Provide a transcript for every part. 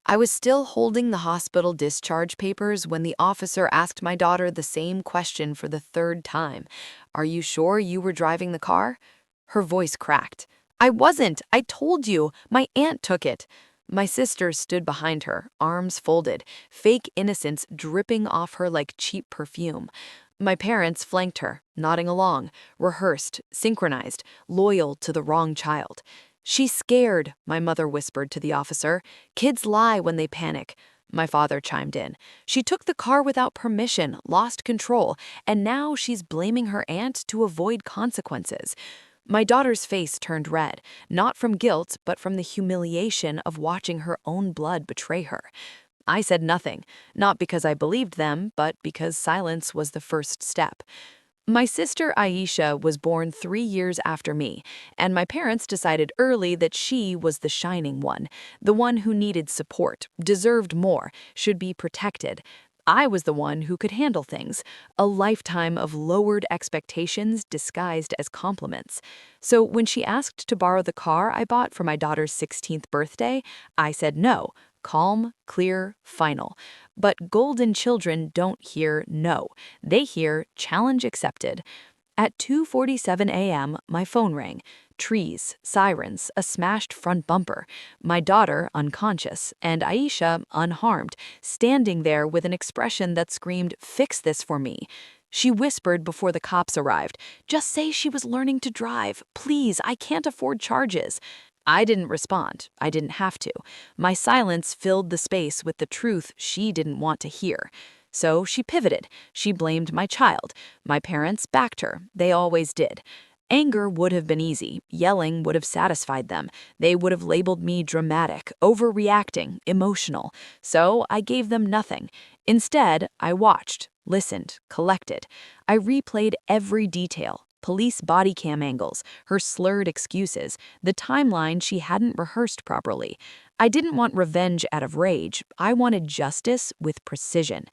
I was still holding the hospital discharge papers when the officer asked my daughter the same question for the third time. Are you sure you were driving the car? Her voice cracked. I wasn't. I told you. My aunt took it. My sister stood behind her, arms folded, fake innocence dripping off her like cheap perfume. My parents flanked her, nodding along, rehearsed, synchronized, loyal to the wrong child. She's scared, my mother whispered to the officer. Kids lie when they panic. My father chimed in. She took the car without permission, lost control, and now she's blaming her aunt to avoid consequences. My daughter's face turned red, not from guilt, but from the humiliation of watching her own blood betray her. I said nothing, not because I believed them, but because silence was the first step. My sister Aisha was born 3 years after me, and my parents decided early that she was the shining one, the one who needed support, deserved more, should be protected. I was the one who could handle things, a lifetime of lowered expectations disguised as compliments. So when she asked to borrow the car I bought for my daughter's 16th birthday, I said no. Calm, clear, final. But golden children don't hear no. They hear challenge accepted. At 2:47 a.m., my phone rang. Trees, sirens, a smashed front bumper. My daughter, unconscious, and Aisha, unharmed, standing there with an expression that screamed, "Fix this for me." She whispered before the cops arrived, "Just say she was learning to drive. Please, I can't afford charges." I didn't respond. I didn't have to. My silence filled the space with the truth she didn't want to hear. So she pivoted. She blamed my child. My parents backed her. They always did. Anger would have been easy. Yelling would have satisfied them. They would have labeled me dramatic, overreacting, emotional. So I gave them nothing. Instead, I watched, listened, collected. I replayed every detail. Police body cam angles, her slurred excuses, the timeline she hadn't rehearsed properly. I didn't want revenge out of rage. I wanted justice with precision.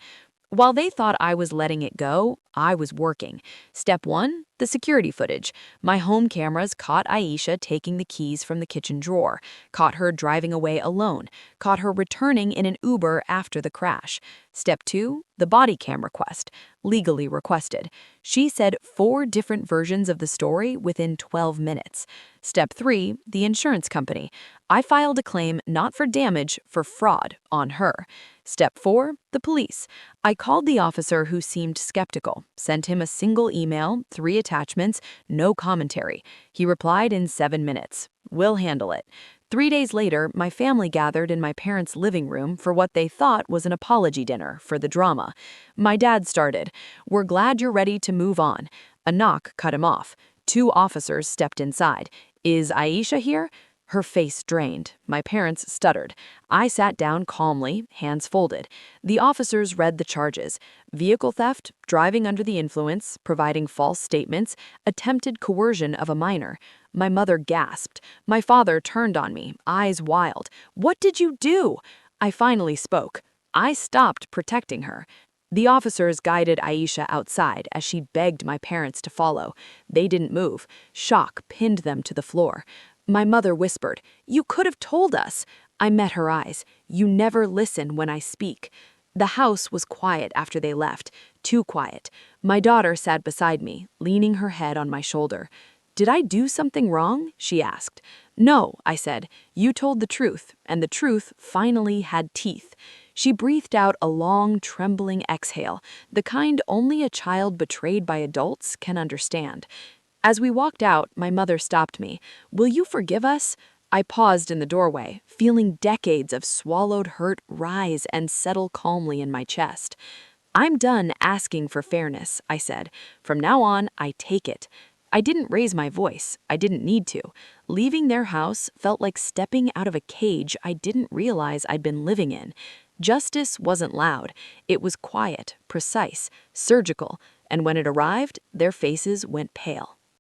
While they thought I was letting it go, I was working. Step 1, the security footage. My home cameras caught Aisha taking the keys from the kitchen drawer, caught her driving away alone, caught her returning in an Uber after the crash. Step 2, the body cam request, legally requested. She said 4 different versions of the story within 12 minutes. Step 3, the insurance company. I filed a claim not for damage, for fraud on her. Step 4, the police. I called the officer who seemed skeptical, sent him a single email, 3 attachments, no commentary. He replied in 7 minutes. We'll handle it. 3 days later, my family gathered in my parents' living room for what they thought was an apology dinner for the drama. My dad started, "We're glad you're ready to move on." A knock cut him off. 2 officers stepped inside. "Is Aisha here?" Her face drained. My parents stuttered. I sat down calmly, hands folded. The officers read the charges: vehicle theft, driving under the influence, providing false statements, attempted coercion of a minor. My mother gasped. My father turned on me, eyes wild. "What did you do?" I finally spoke. "I stopped protecting her." The officers guided Aisha outside as she begged my parents to follow. They didn't move. Shock pinned them to the floor. My mother whispered, "You could have told us." I met her eyes. "You never listen when I speak." The house was quiet after they left, too quiet. My daughter sat beside me, leaning her head on my shoulder. "Did I do something wrong?" she asked. "No," I said. "You told the truth, and the truth finally had teeth." She breathed out a long, trembling exhale, the kind only a child betrayed by adults can understand. As we walked out, my mother stopped me. "Will you forgive us?" I paused in the doorway, feeling decades of swallowed hurt rise and settle calmly in my chest. "I'm done asking for fairness," I said. "From now on, I take it." I didn't raise my voice. I didn't need to. Leaving their house felt like stepping out of a cage I didn't realize I'd been living in. Justice wasn't loud. It was quiet, precise, surgical, and when it arrived, their faces went pale.